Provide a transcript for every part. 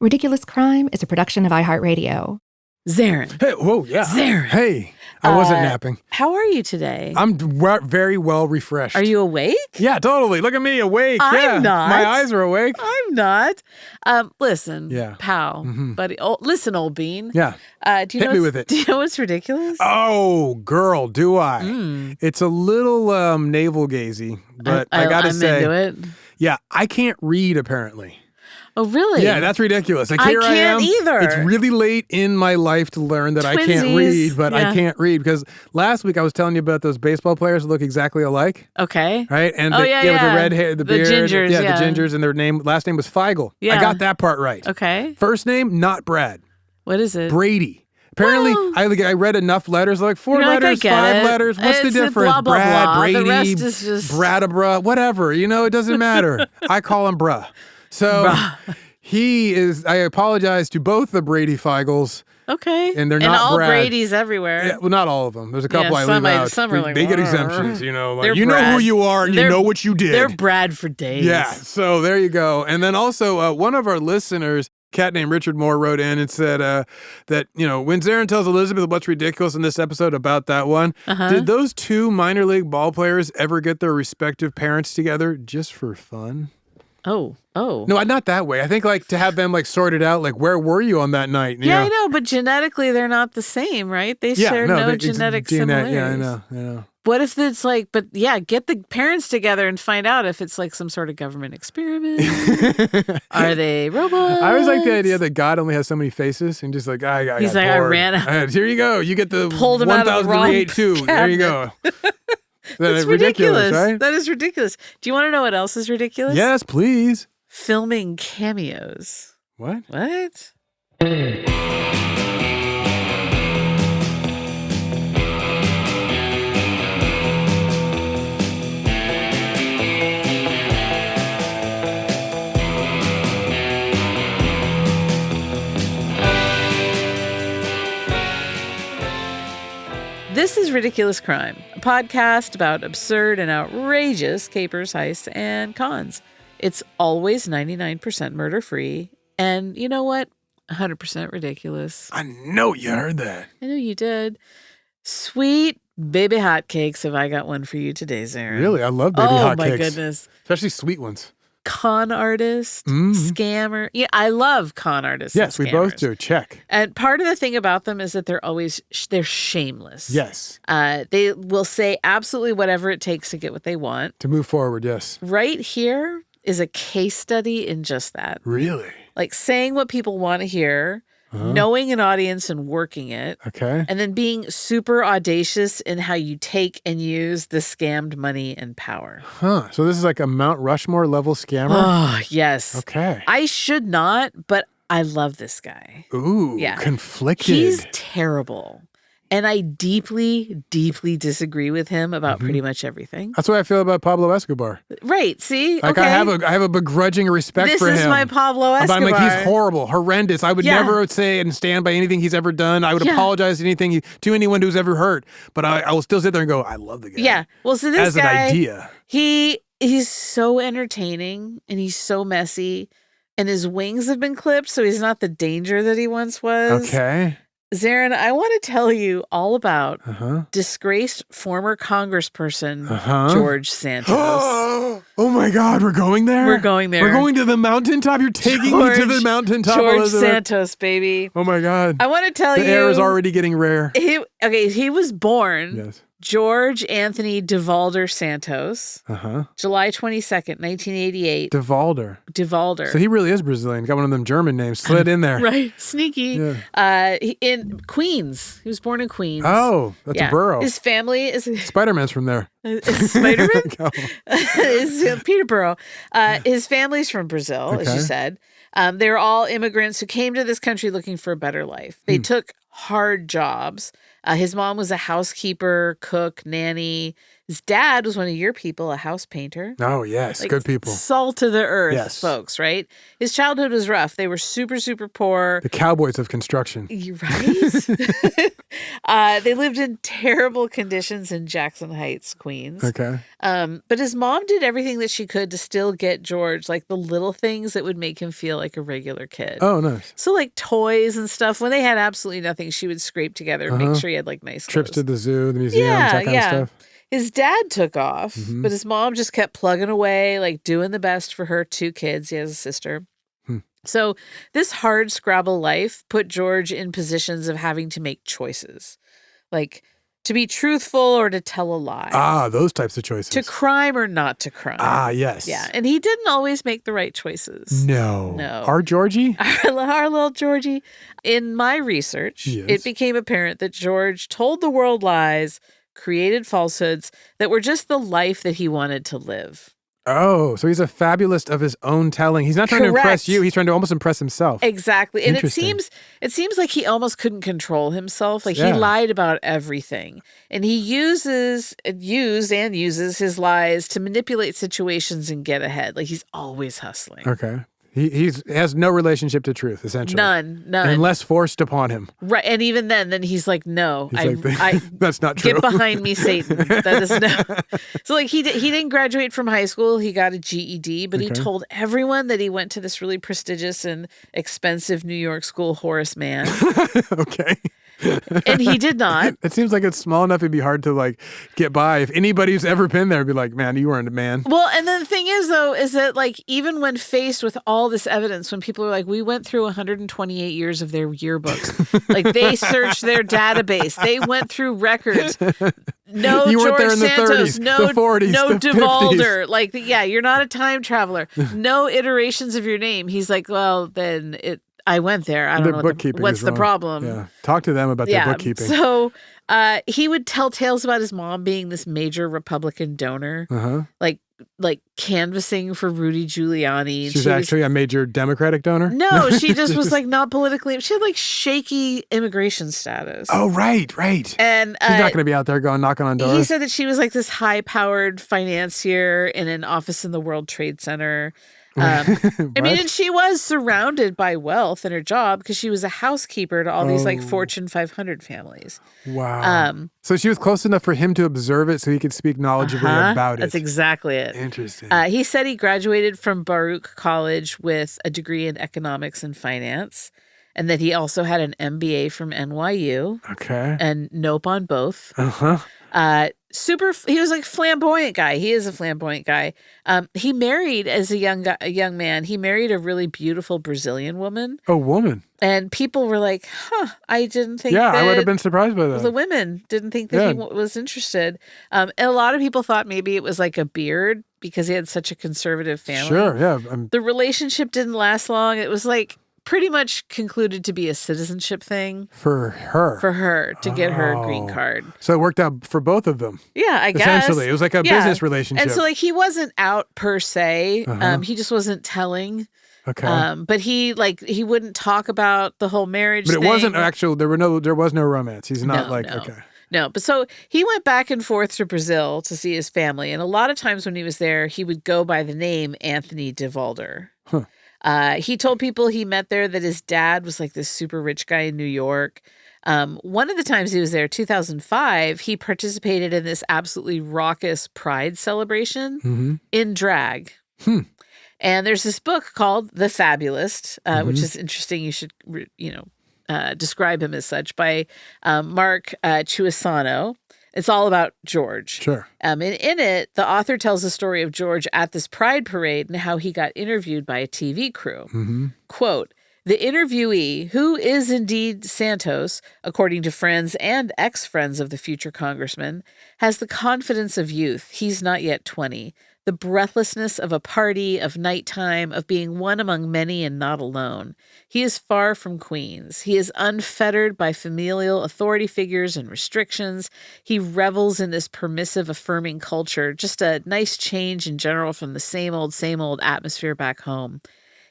Ridiculous Crime is a production of iHeartRadio. Zaron. Hey, whoa, yeah. Zaron. Hey, I wasn't napping. How are you today? I'm very well refreshed. Are you awake? Yeah, totally. Look at me, awake. I'm not. My eyes are awake. I'm not. Listen, Yeah. pal, buddy. Oh, listen, old bean. Yeah. Do you Hit know me with it. Do you know what's ridiculous? Oh, girl, do I. It's a little navel-gazy, but I got to say. I'm into it. Yeah, I can't read, apparently. Oh, really? Yeah, that's ridiculous. Like, here I can't am. either. It's really late in my life to learn that I can't Twinsies. read, but Yeah. I can't read because last week I was telling you about those baseball players that look exactly alike. Okay. Right? And Oh, with yeah. the red hair, the beard. gingers, Yeah, yeah. the gingers, and their last name was Feigl. Yeah. I got that part right. Okay. First name, not Brad. What is it? Brady. Apparently, Well, I read enough letters, like 4 You're like, I letters, get 5 it. letters. What's the It's a difference? blah, blah, Brad, blah. Brady, The rest is just- Bradabra, whatever. It doesn't matter. I call him bruh. So I apologize to both the Brady Feigls. Okay. And they're and not all Brad. Brady's everywhere. Yeah, well, not all of them. There's a couple I some leave I- out. some are like, they get "Arr." exemptions, like, They're you know Brad. who you are and you They're- know what you did. They're Brad for days. Yeah, so there you go. And then also one of our listeners, a cat named Richard Moore, wrote in and said that, when Zaron tells Elizabeth what's ridiculous in this episode about that one, did those 2 minor league ball players ever get their respective parents together just for fun? Oh. No, not that way. I think to have them sorted out, where were you on that night? Yeah, I know, but genetically they're not the same, right? They share no genetic similarities. Yeah, I know. What if it's get the parents together and find out if it's some sort of government experiment. Are they robots? I always like the idea that God only has so many faces and just I got He's bored. I ran out. Here you go. You get the Pulled him out of the wrong 1082. There you go. That's ridiculous, right? That is ridiculous. Do you want to know what else is ridiculous? Yes, please. Filming cameos. What? What? This is Ridiculous Crime, a podcast about absurd and outrageous capers, heists, and cons. It's always 99% murder-free, and you know what? 100% ridiculous. I know you heard that. I know you did. Sweet baby hotcakes, have I got one for you today, Zaron. Really? I love baby hotcakes. Oh, my goodness. Especially sweet ones. Con artist, scammer. Yeah, I love con artists. Yes, and we both scammers. do. Check. And part of the thing about them is that they're shameless. Yes. They will say absolutely whatever it takes to get what they want. To move forward, yes. Right here is a case study in just that. Really? Saying what people want to hear, knowing an audience and working it. Okay. And then being super audacious in how you take and use the scammed money and power. Huh. So this is a Mount Rushmore level scammer? Oh, yes. Okay. I should not, but I love this guy. Ooh, Yeah. conflicted. He's terrible. And I deeply, deeply disagree with him about pretty much everything. That's what I feel about Pablo Escobar. Right. See? I have a begrudging respect for him. This is my Pablo Escobar. But I'm he's horrible, horrendous. I would never say and stand by anything he's ever done. I would apologize to anyone who's ever hurt. But I will still sit there and go, I love the guy. Yeah. Well, so this as guy, an idea. He's so entertaining and he's so messy. And his wings have been clipped, so he's not the danger that he once was. Okay. Zaron, I want to tell you all about disgraced former congressperson George Santos. Oh my God, we're going there? We're going there. We're going to the mountaintop? You're taking me to the mountaintop, George Elizabeth? Santos, baby. Oh my God. I want to tell you. The air is already getting rare. He was born Yes. George Anthony DeValder Santos, July 22nd, 1988. DeValder. So he really is Brazilian. Got one of them German names slid in there. Right. Sneaky. Yeah. In Queens. He was born in Queens. Oh, that's a borough. His family is... Spider-Man's from there. Spider-Man? is Peterborough. His family's from Brazil, as you said. They were all immigrants who came to this country looking for a better life. They took hard jobs. His mom was a housekeeper, cook, nanny. His dad was one of your people, a house painter. Oh, yes. Like, good people. Salt of the earth, Yes. folks, right? His childhood was rough. They were super, super poor. The cowboys of construction. You're right? They lived in terrible conditions in Jackson Heights, Queens. Okay. But his mom did everything that she could to still get George, like the little things that would make him feel like a regular kid. Oh, nice. So like toys and stuff. When they had absolutely nothing, she would scrape together and make sure he had like nice Trips clothes. to the zoo, the museums, that kind of stuff. His dad took off, but his mom just kept plugging away, like doing the best for her 2 kids. He has a sister. So this hard scrabble life put George in positions of having to make choices, like to be truthful or to tell a lie. Ah, those types of choices. To crime or not to crime. Ah, yes. Yeah, and he didn't always make the right choices. No. No. Our Georgie? Our little Georgie. In my research, it became apparent that George told the world lies, created falsehoods that were just the life that he wanted to live. Oh, so he's a fabulist of his own telling. He's not trying to impress you. He's trying to almost impress himself. Exactly. And it seems like he almost couldn't control himself. Like he lied about everything. And he used his lies to manipulate situations and get ahead. Like he's always hustling. Okay. He has no relationship to truth, essentially. None. Unless forced upon him. Right. And even then he's like, no, that's not true. Get behind me, Satan. That is no. So like he didn't graduate from high school. He got a GED, but he told everyone that he went to this really prestigious and expensive New York school, Horace Mann. Okay. And he did not. It seems like it's small enough it'd be hard to like get by. If anybody who's ever been there would be like, man, you weren't a man. Well, and then the thing is, though, is that like even when faced with all this evidence, when people are like, we went through 128 years of their yearbooks, like they searched their database, they went through records. No you George there in Santos, the 30s, no the 40s, no the Devalder. 50s. Like, you're not a time traveler. No iterations of your name. He's like, well, then I went there. I don't know what's the problem. Yeah. Talk to them about their bookkeeping. So he would tell tales about his mom being this major Republican donor, like canvassing for Rudy Giuliani. She's actually a major Democratic donor? No, she just was like not politically. She had like shaky immigration status. Oh, right. And she's not going to be out there going knocking on doors. He said that she was like this high-powered financier in an office in the World Trade Center. I mean, and she was surrounded by wealth in her job because she was a housekeeper to all these like Fortune 500 families. Wow. So she was close enough for him to observe it so he could speak knowledgeably about it. That's exactly it. Interesting. He said he graduated from Baruch College with a degree in economics and finance, and that he also had an MBA from NYU. Okay. And nope on both. He was like flamboyant guy. He is a flamboyant guy. He married as a young man. He married a really beautiful Brazilian woman. A woman. And people were like, I didn't think that. I would have been surprised by that. The women didn't think that he was interested. And a lot of people thought maybe it was like a beard because he had such a conservative family. Sure, yeah. The relationship didn't last long. It was like pretty much concluded to be a citizenship thing. For her to get her green card. So it worked out for both of them. Yeah, I guess. Essentially. It was like a business relationship. And so like he wasn't out per se. He just wasn't telling. Okay. But he wouldn't talk about the whole marriage thing. But it wasn't actual, there was no romance. He's not okay. No, but so he went back and forth to Brazil to see his family. And a lot of times when he was there, he would go by the name Anthony Devalder. He told people he met there that his dad was like this super rich guy in New York. One of the times he was there, 2005, he participated in this absolutely raucous pride celebration in drag. And there's this book called The Fabulist, which is interesting. You should, describe him as such, by Mark Chiusano. It's all about George. Sure. And in it, the author tells the story of George at this pride parade and how he got interviewed by a TV crew. Quote, "The interviewee, who is indeed Santos, according to friends and ex-friends of the future congressman, has the confidence of youth. He's not yet 20. The breathlessness of a party, of nighttime, of being one among many and not alone. He is far from Queens. He is unfettered by familial authority figures and restrictions. He revels in this permissive, affirming culture, just a nice change in general from the same old atmosphere back home.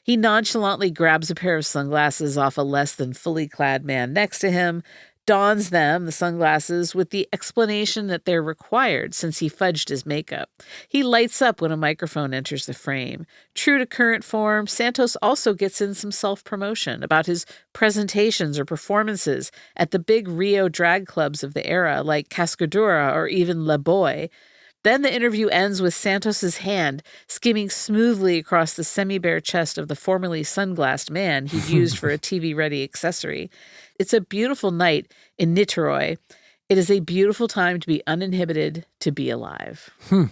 He nonchalantly grabs a pair of sunglasses off a less than fully clad man next to him, dons them, the sunglasses, with the explanation that they're required since he fudged his makeup. He lights up when a microphone enters the frame. True to current form, Santos also gets in some self-promotion about his presentations or performances at the big Rio drag clubs of the era, like Cascadura or even Le Boy. Then the interview ends with Santos's hand skimming smoothly across the semi-bare chest of the formerly sunglassed man he'd used for a TV-ready accessory. It's a beautiful night in Niteroi. It is a beautiful time to be uninhibited, to be alive. So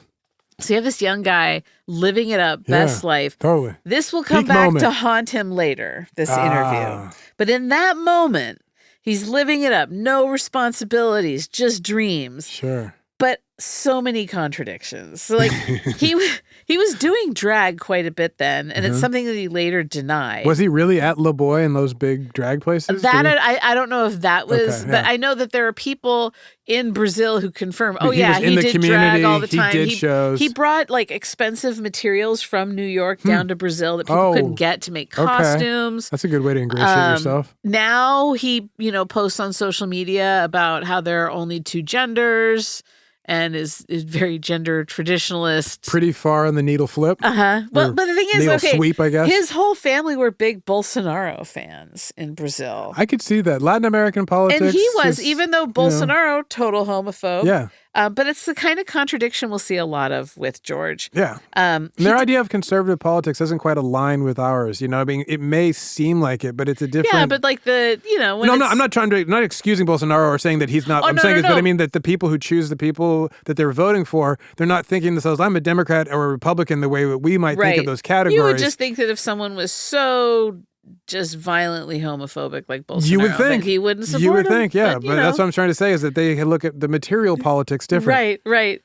you have this young guy living it up, best life. Totally. This will come Peak back moment. to haunt him later, this interview. But in that moment, he's living it up. No responsibilities, just dreams. Sure. But so many contradictions. So like he was doing drag quite a bit then, and it's something that he later denied. Was he really at Le Boy in those big drag places? That I don't know if that was, Okay, but yeah. I know that there are people in Brazil who confirm. Oh He yeah, was in the did community, drag all the he time. did shows. He brought like expensive materials from New York down to Brazil that people couldn't get to make costumes. That's a good way to ingratiate yourself. Now he, posts on social media about how there are only two genders. And is very gender traditionalist. Pretty far on the needle flip. Well, but the thing is, needle sweep, I guess. His whole family were big Bolsonaro fans in Brazil. I could see that. Latin American politics. And he was, is, even though Bolsonaro, total homophobe. Yeah. But it's the kind of contradiction we'll see a lot of with George. Yeah. Their idea of conservative politics doesn't quite align with ours. I mean, it may seem like it, but it's a different. Yeah, but like when I'm not excusing Bolsonaro or saying that he's not. But I mean that the people who choose the people that they're voting for, they're not thinking themselves, I'm a Democrat or a Republican the way that we might think of those categories. You would just think that if someone was so just violently homophobic like Bolsonaro, you would think he wouldn't support You would him. think, yeah. But that's what I'm trying to say is that they look at the material politics different. Right.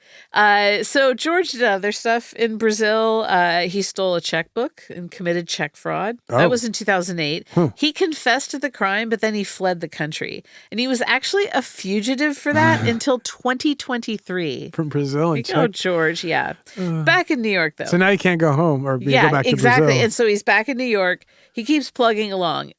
So George did other stuff in Brazil. He stole a checkbook and committed check fraud. That was in 2008. He confessed to the crime, but then he fled the country. And he was actually a fugitive for that until 2023. From Brazil and check. Oh, George, yeah. Back in New York, though. So now you can't go home or go back to exactly. Brazil. And so he's back in New York. He keeps plugging along.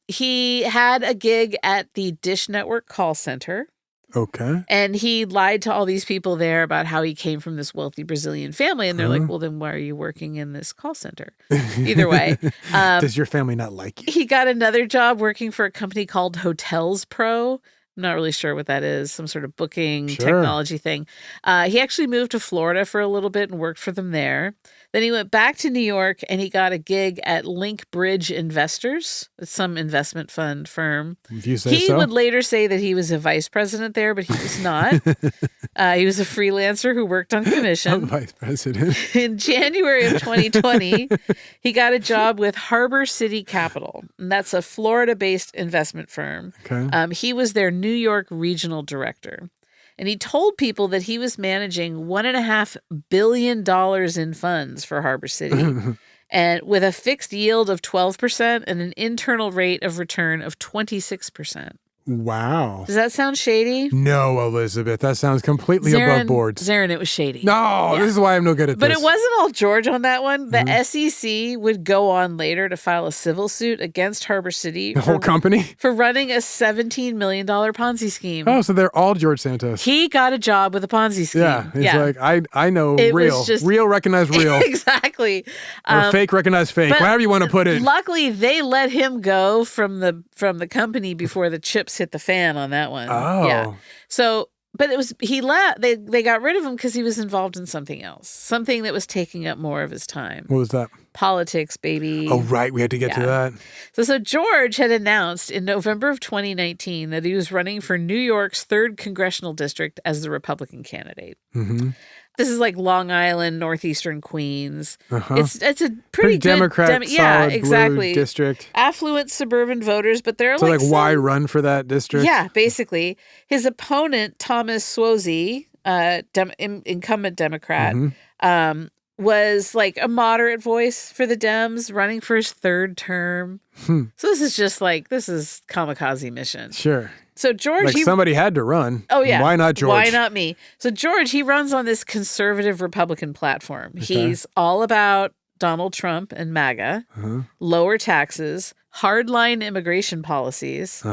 He had a gig at the Dish Network call center. Okay. And he lied to all these people there about how he came from this wealthy Brazilian family. And they're like, well, then why are you working in this call center? Either way. Does your family not like you? He got another job working for a company called Hotels Pro. I'm not really sure what that is, some sort of booking technology thing. He actually moved to Florida for a little bit and worked for them there. Then he went back to New York and he got a gig at Link Bridge Investors. It's some investment fund firm. If you say he so. would later say that he was a vice president there, but he was not. He was a freelancer who worked on commission. Vice president. In January of 2020, he got a job with Harbor City Capital, and that's a Florida-based investment firm. Okay. He was their New York regional director. And he told people that he was managing $1.5 billion in funds for Harbor City, and with a fixed yield of 12% and an internal rate of return of 26%. Wow. Does that sound shady? No, Elizabeth. That sounds completely above board. Zaron, it was shady. No, this is why I'm no good at But this. it wasn't all George on that one. The SEC would go on later to file a civil suit against Harbor City. The whole company? For running a $17 million Ponzi scheme. Oh, so they're all George Santos. He got a job with a Ponzi scheme. Yeah. He's like, I know It real. was just- Real recognize real. Exactly. Or fake recognize fake. However you want to put it. Luckily, they let him go from the company before the chips hit the fan on that one. Oh. Yeah. So, but it was, he left, they got rid of him because he was involved in something else. Something that was taking up more of his time. What was that? Politics, baby. Oh, right. We had to get to that. So George had announced in November of 2019 that he was running for New York's 3rd congressional district as the Republican candidate. Mm-hmm. This is like Long Island, northeastern Queens. It's a pretty good Democrat, solid blue district. Affluent suburban voters, but they're So why run for that district? Yeah, basically. His opponent, Thomas Suozzi, incumbent Democrat, was like a moderate voice for the Dems, running for his 3rd term. So this is kamikaze mission. Sure. So George, somebody had to run. Oh yeah. Why not George? Why not me? So George, he runs on this conservative Republican platform. Okay. He's all about Donald Trump and MAGA, lower taxes, hardline immigration policies.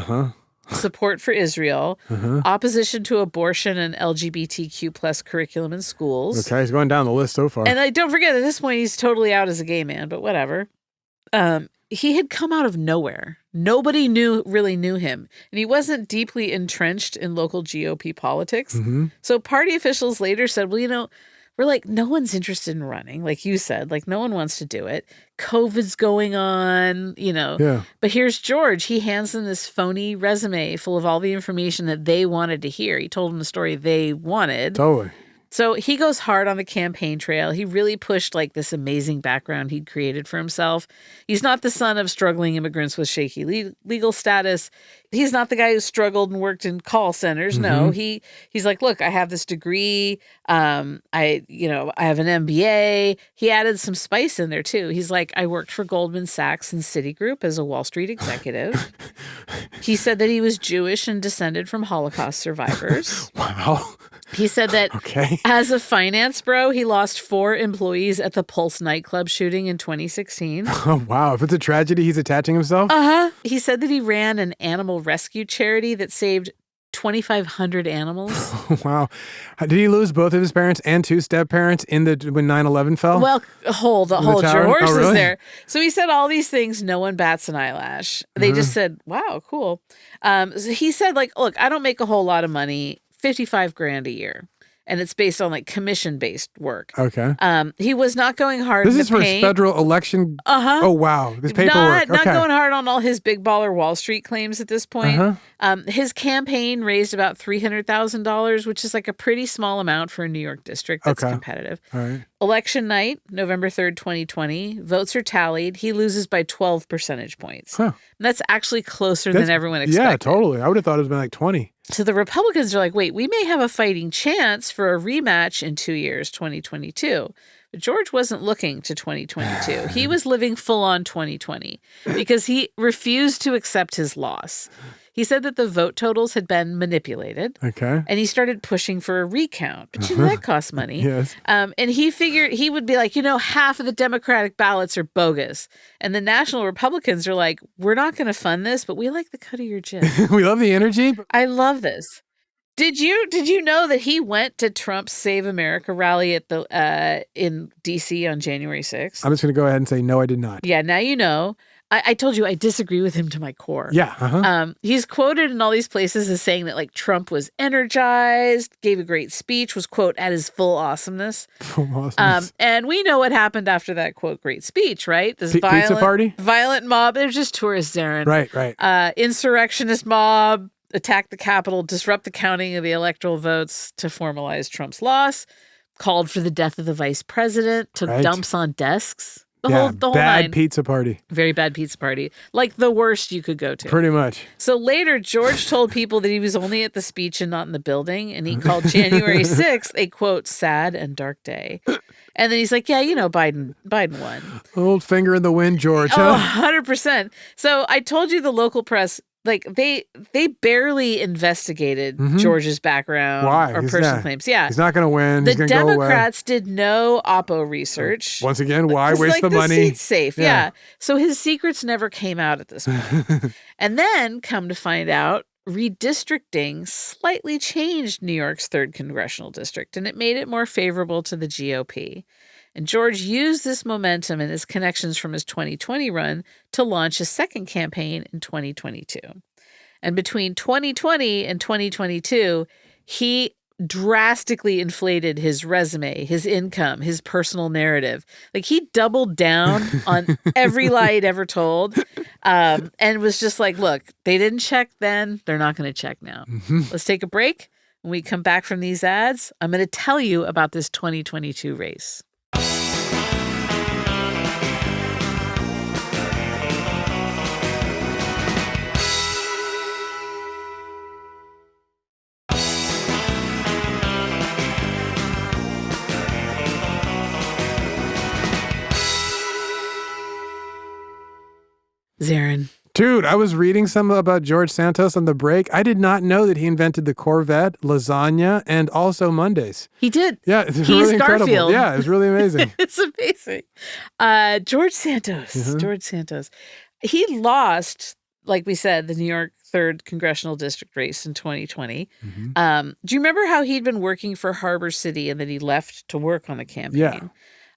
support for Israel, opposition to abortion and LGBTQ plus curriculum in schools. Okay, he's going down the list so far. And don't forget, at this point, he's totally out as a gay man, but whatever. He had come out of nowhere. Nobody really knew him. And he wasn't deeply entrenched in local GOP politics. So party officials later said, well, we're like, no one's interested in running. Like you said, like no one wants to do it. COVID's going on, Yeah. But here's George. He hands them this phony resume full of all the information that they wanted to hear. He told them the story they wanted. Totally. So he goes hard on the campaign trail. He really pushed like this amazing background he'd created for himself. He's not the son of struggling immigrants with shaky legal status. He's not the guy who struggled and worked in call centers. No, he's like, look, I have this degree. I have an MBA. He added some spice in there too. He's like, I worked for Goldman Sachs and Citigroup as a Wall Street executive. He said that he was Jewish and descended from Holocaust survivors. Wow. He said that as a finance bro, he lost 4 employees at the Pulse nightclub shooting in 2016. Oh, wow. If it's a tragedy, he's attaching himself? He said that he ran an animal rescue charity that saved 2,500 animals. Wow. Did he lose both of his parents and 2 step-parents when 9/11 fell? Well, hold your horses really? there. So he said all these things, no one bats an eyelash. They just said, wow, cool. So he said, like, look, I don't make a whole lot of money. $55,000 a year. And it's based on like commission-based work. Okay. He was not going hard. This is for his federal election. Oh, wow. This paperwork. Not going hard on all his big baller Wall Street claims at this point. His campaign raised about $300,000, which is like a pretty small amount for a New York district that's competitive. All right. Election night, November 3rd, 2020, votes are tallied. He loses by 12 percentage points. Huh. And that's actually closer than everyone expected. Yeah, totally. I would have thought it was been like 20. So the Republicans are like, wait, we may have a fighting chance for a rematch in 2 years, 2022. But George wasn't looking to 2022. He was living full on 2020 because he refused to accept his loss. He said that the vote totals had been manipulated. Okay. And he started pushing for a recount. But that costs money. Yes. And he figured he would be like, half of the Democratic ballots are bogus. And the National Republicans are like, we're not going to fund this, but we like the cut of your chin. We love the energy. I love this. Did you know that he went to Trump's Save America rally at the in D.C. on January 6th? I'm just going to go ahead and say, no, I did not. Yeah, now you know. I told you I disagree with him to my core. Yeah. He's quoted in all these places as saying that like Trump was energized, gave a great speech, was, quote, at his full awesomeness. Full awesomeness. And we know what happened after that, quote, great speech, right? This pizza party? Violent mob. They're just tourists, Zaron. Right. Insurrectionist mob attacked the Capitol, disrupt the counting of the electoral votes to formalize Trump's loss, called for the death of the vice president, took dumps on desks. The whole bad nine. Pizza party. Very bad pizza party. Like the worst you could go to. Pretty much. So later, George told people that he was only at the speech and not in the building. And he called January 6th a, quote, sad and dark day. And then he's like, yeah, Biden won. Old finger in the wind, George. Oh, 100%. So I told you the local press, like they barely investigated George's background or personal claims. Yeah. He's not going to win. The He's going to go away. Democrats did no oppo research. Once again, why waste the money? Seat's safe. Yeah. So his secrets never came out at this point. And then come to find out, redistricting slightly changed New York's 3rd congressional district, and it made it more favorable to the GOP. And George used this momentum and his connections from his 2020 run to launch his second campaign in 2022. And between 2020 and 2022, he drastically inflated his resume, his income, his personal narrative. Like he doubled down on every lie he'd ever told, and was just like, look, they didn't check then, they're not going to check now. Let's take a break. When we come back from these ads, I'm going to tell you about this 2022 race. Zaron. Dude, I was reading some about George Santos on the break. I did not know that he invented the Corvette, lasagna, and also Mondays. He did. Yeah, it's really incredible. Garfield. Yeah, it's really amazing. It's amazing. George Santos. George Santos. He lost, like we said, the New York 3rd Congressional District race in 2020. Do you remember how he'd been working for Harbor City and then he left to work on the campaign? Yeah.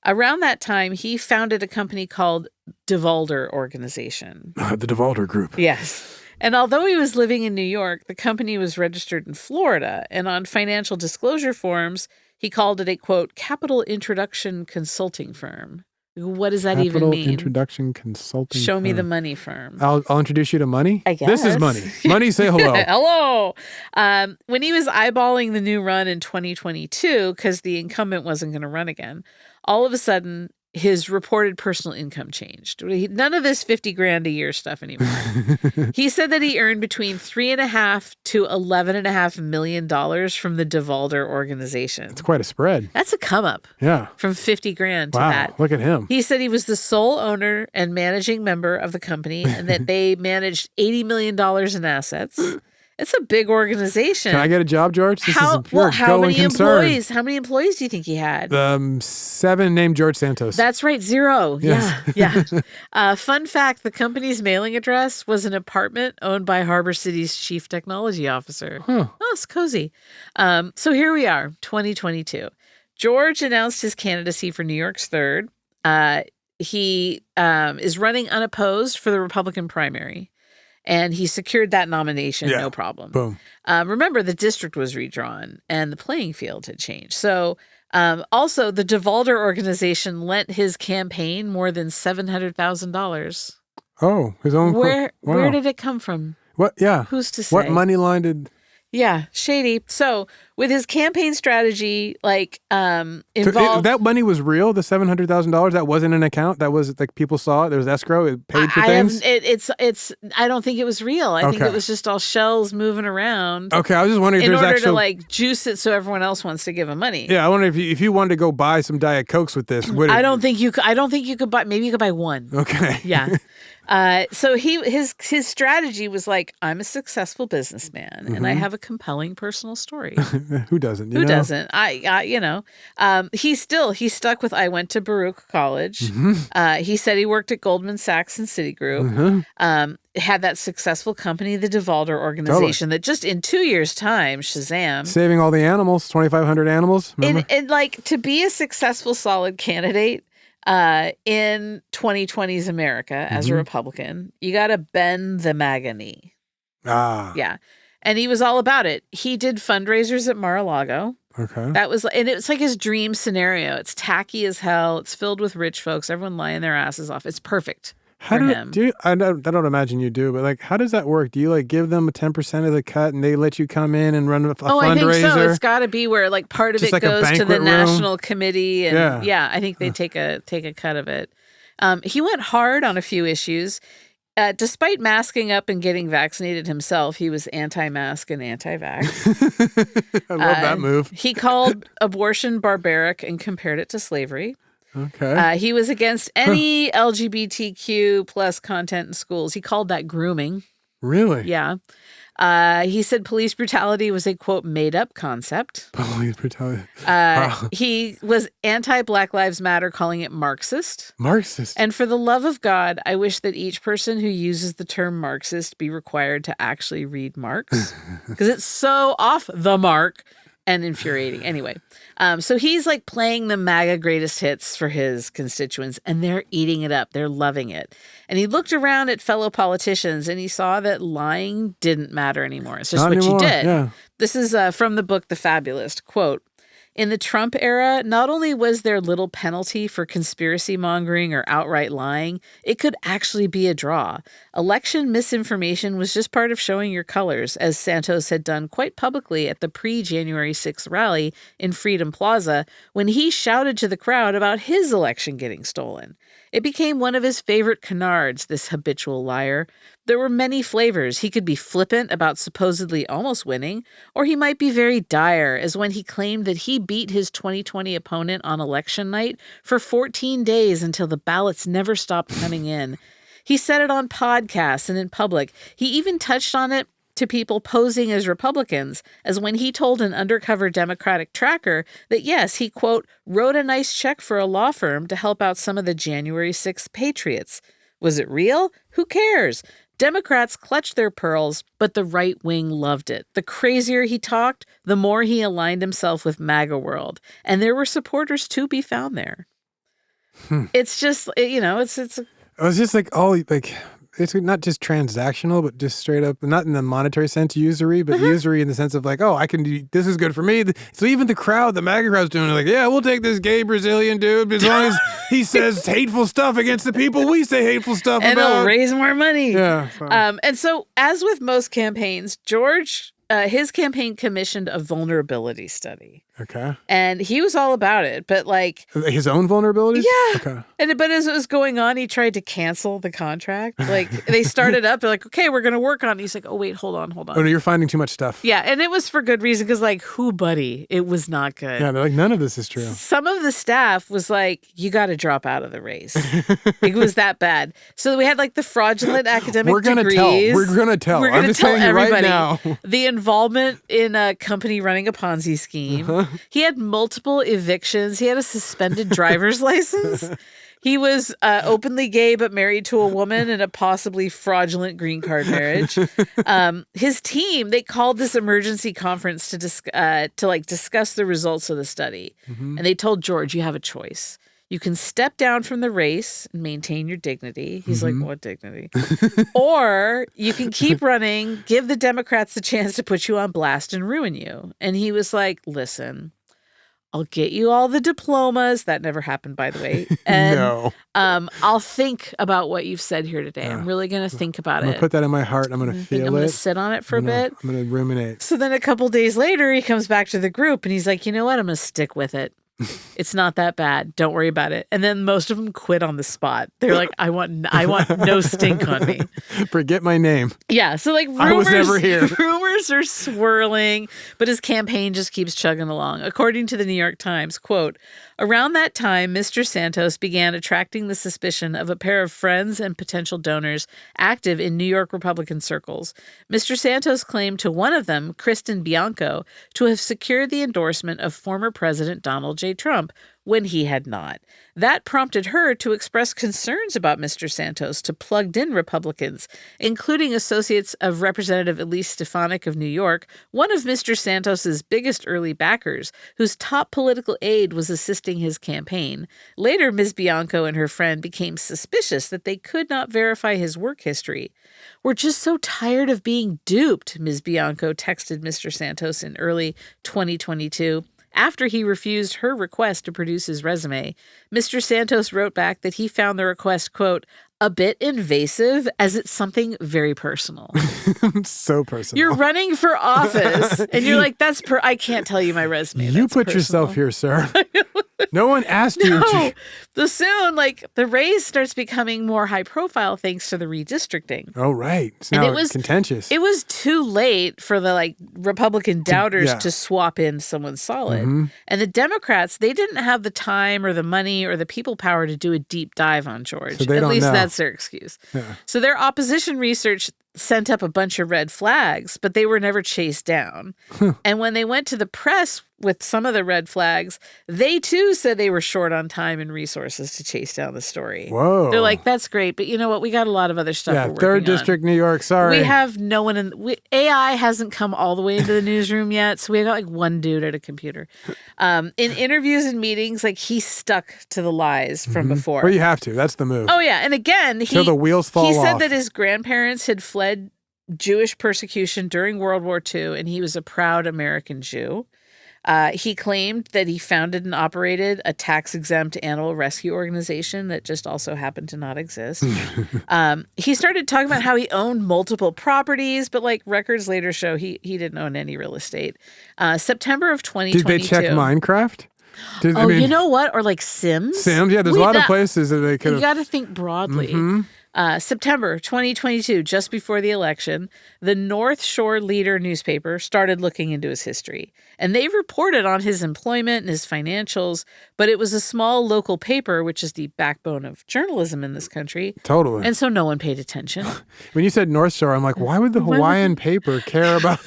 Around that time, he founded a company called Divalder Organization. The Divalder Group. Yes. And although he was living in New York, the company was registered in Florida. And on financial disclosure forms, he called it a, quote, capital introduction consulting firm. What does that even mean? Capital introduction consulting Show firm. me the money firm. I'll introduce you to money. I guess. This is money. Money, say hello. Hello. When he was eyeballing the new run in 2022, because the incumbent wasn't going to run again, all of a sudden, his reported personal income changed. None of this 50 grand a year stuff anymore. He said that he earned between $3.5 to $11.5 million from the Divalder organization. It's quite a spread. That's a come up. Yeah. From 50 grand to Wow, that. look at him. He said he was the sole owner and managing member of the company and that they managed $80 million in assets. It's a big organization. Can I get a job, George? How many employees? How many employees do you think he had? 7 named George Santos. That's right, 0. Yes. Yeah. Fun fact, the company's mailing address was an apartment owned by Harbor City's chief technology officer. Huh. Oh, it's cozy. So here we are, 2022. George announced his candidacy for New York's 3rd. He is running unopposed for the Republican primary. And he secured that nomination, no problem. Boom. Remember, the district was redrawn and the playing field had changed. So also, the Divalder organization lent his campaign more than $700,000. Oh, his own. Where Wow. did it come from? What? Yeah. Who's to say? What money line did? Yeah, shady. So with his campaign strategy, involved. That money was real. The $700,000. That wasn't an account. That was like people saw it. There was escrow. It paid for things. I don't think it was real. I think Okay. it was just all shells moving around. Okay, I was just wondering if In there's order actual. to juice it so everyone else wants to give him money. Yeah, I wonder if you wanted to go buy some Diet Cokes with this. I don't think you could buy. Maybe you could buy one. Okay. Yeah. So his strategy was like, I'm a successful businessman and I have a compelling personal story. Who doesn't? Who doesn't? He stuck with, I went to Baruch College. He said he worked at Goldman Sachs and Citigroup. Had that successful company, the Divalder organization, that just in 2 years' time, Shazam. Saving all the animals, 2,500 animals. And to be a successful, solid candidate, in 2020's America as a Republican, you got to bend the MAGA knee. Yeah. And he was all about it. He did fundraisers at Mar-a-Lago. Okay. And it's like his dream scenario. It's tacky as hell. It's filled with rich folks, everyone lying their asses off. It's perfect for him. I don't imagine you do, but how does that work? Do you give them a 10% of the cut and they let you come in and run a fundraiser? I think so. It's got to be where part of Just it goes to the room? national committee. And Yeah. I think they take a cut of it. He went hard on a few issues. Despite masking up and getting vaccinated himself, he was anti-mask and anti-vax. I love that move. He called abortion barbaric and compared it to slavery. Okay. He was against any LGBTQ plus content in schools. He called that grooming. Really? Yeah. He said police brutality was a, quote, made-up concept. Police brutality. He was anti-Black Lives Matter, calling it Marxist. Marxist. And for the love of God, I wish that each person who uses the term Marxist be required to actually read Marx, because it's so off the mark and infuriating. Anyway, so he's playing the MAGA greatest hits for his constituents, and they're eating it up. They're loving it. And he looked around at fellow politicians, and he saw that lying didn't matter anymore. It's just Not what anymore, you did. yeah. This is from the book The Fabulist. Quote, in the Trump era, not only was there little penalty for conspiracy mongering or outright lying, it could actually be a draw. Election misinformation was just part of showing your colors, as Santos had done quite publicly at the pre-January 6th rally in Freedom Plaza when he shouted to the crowd about his election getting stolen. It became one of his favorite canards, this habitual liar. There were many flavors. He could be flippant about supposedly almost winning, or he might be very dire, as when he claimed that he beat his 2020 opponent on election night for 14 days until the ballots never stopped coming in. He said it on podcasts and in public. He even touched on it to people posing as Republicans, as when he told an undercover Democratic tracker that, yes, he, quote, wrote a nice check for a law firm to help out some of the January 6th patriots. Was it real? Who cares? Democrats clutched their pearls, but the right wing loved it. The crazier he talked, the more he aligned himself with MAGA world. And there were supporters to be found there. It's just, it's It was just it's not just transactional, but just straight up, not in the monetary sense, usury, but usury in the sense of I can do, this is good for me. So even the crowd, the MAGA crowd's doing it yeah, we'll take this gay Brazilian dude as long as he says hateful stuff against the people we say hateful stuff and about. it'll raise more money. Yeah. And so, as with most campaigns, George, his campaign commissioned a vulnerability study. Okay. And he was all about it, but his own vulnerabilities? Yeah. Okay. But as it was going on, he tried to cancel the contract. They started up, they're like, okay, we're going to work on it. He's like, oh, wait, hold on. Oh, no, you're finding too much stuff. Yeah, and it was for good reason because, who, buddy? It was not good. Yeah, they're like, none of this is true. Some of the staff was like, you got to drop out of the race. It was that bad. So we had the fraudulent academic degrees. We're going to tell. I'm just tell saying everybody. Right now. The involvement in a company running a Ponzi scheme. He had multiple evictions. He had a suspended driver's license. He was openly gay but married to a woman in a possibly fraudulent green card marriage. His team, they called this emergency conference to discuss the results of the study. And they told George, you have a choice. You can step down from the race and maintain your dignity. He's like, what dignity? Or you can keep running, give the Democrats the chance to put you on blast and ruin you. And he was like, listen, I'll get you all the diplomas. That never happened, by the way. And No. I'll think about what you've said here today. I'm really going to think about I'm it. going to put that in my heart. I'm going to feel it. I'm going to sit on it for a bit. I'm going to ruminate. So then a couple days later, he comes back to the group and he's like, you know what? I'm going to stick with it. It's not that bad. Don't worry about it. And then most of them quit on the spot. They're like, I want no stink on me. Forget my name. Yeah. So rumors, I was never here. Rumors are swirling, but his campaign just keeps chugging along. According to the New York Times, quote, around that time, Mr. Santos began attracting the suspicion of a pair of friends and potential donors active in New York Republican circles. Mr. Santos claimed to one of them, Kristen Bianco, to have secured the endorsement of former President Donald J. Trump when he had not. That prompted her to express concerns about Mr. Santos to plugged-in Republicans, including associates of Representative Elise Stefanik of New York, one of Mr. Santos's biggest early backers, whose top political aide was assisting his campaign. Later, Ms. Bianco and her friend became suspicious that they could not verify his work history. We're just so tired of being duped, Ms. Bianco texted Mr. Santos in early 2022. After he refused her request to produce his resume, Mr. Santos wrote back that he found the request, quote, a bit invasive as it's something very personal. So personal. You're running for office and you're like, I can't tell you my resume. You put yourself here, sir. No one asked you. No. Soon, the race starts becoming more high profile thanks to the redistricting. Oh, right. It's now contentious. It was too late for the Republican doubters to swap in someone solid. Mm-hmm. And the Democrats, they didn't have the time or the money or the people power to do a deep dive on George. So At least that's their excuse. Yeah. So their opposition research sent up a bunch of red flags, but they were never chased down. And when they went to the press with some of the red flags, they too said they were short on time and resources to chase down the story. Whoa. They're like, that's great, but you know what? We got a lot of other stuff we're working 3rd District, New York, sorry. We have no one AI hasn't come all the way into the newsroom yet, so we got one dude at a computer. In interviews and meetings, he stuck to the lies from before. Well, you have to. That's the move. Oh, yeah. And again, till the wheels fall off. He said that his grandparents had fled Jewish persecution during World War II, and he was a proud American Jew. He claimed that he founded and operated a tax-exempt animal rescue organization that just also happened to not exist. He started talking about how he owned multiple properties, but records later show he didn't own any real estate. September of 2022. Did they check Minecraft? You know what? Or Sims? Sims, yeah. There's a lot of places that they could have. You got to think broadly. Mm-hmm. September 2022, just before the election, the North Shore Leader newspaper started looking into his history. And they reported on his employment and his financials, but it was a small local paper, which is the backbone of journalism in this country. Totally. And so no one paid attention. When you said North Shore, I'm like, why would the Hawaiian paper care about...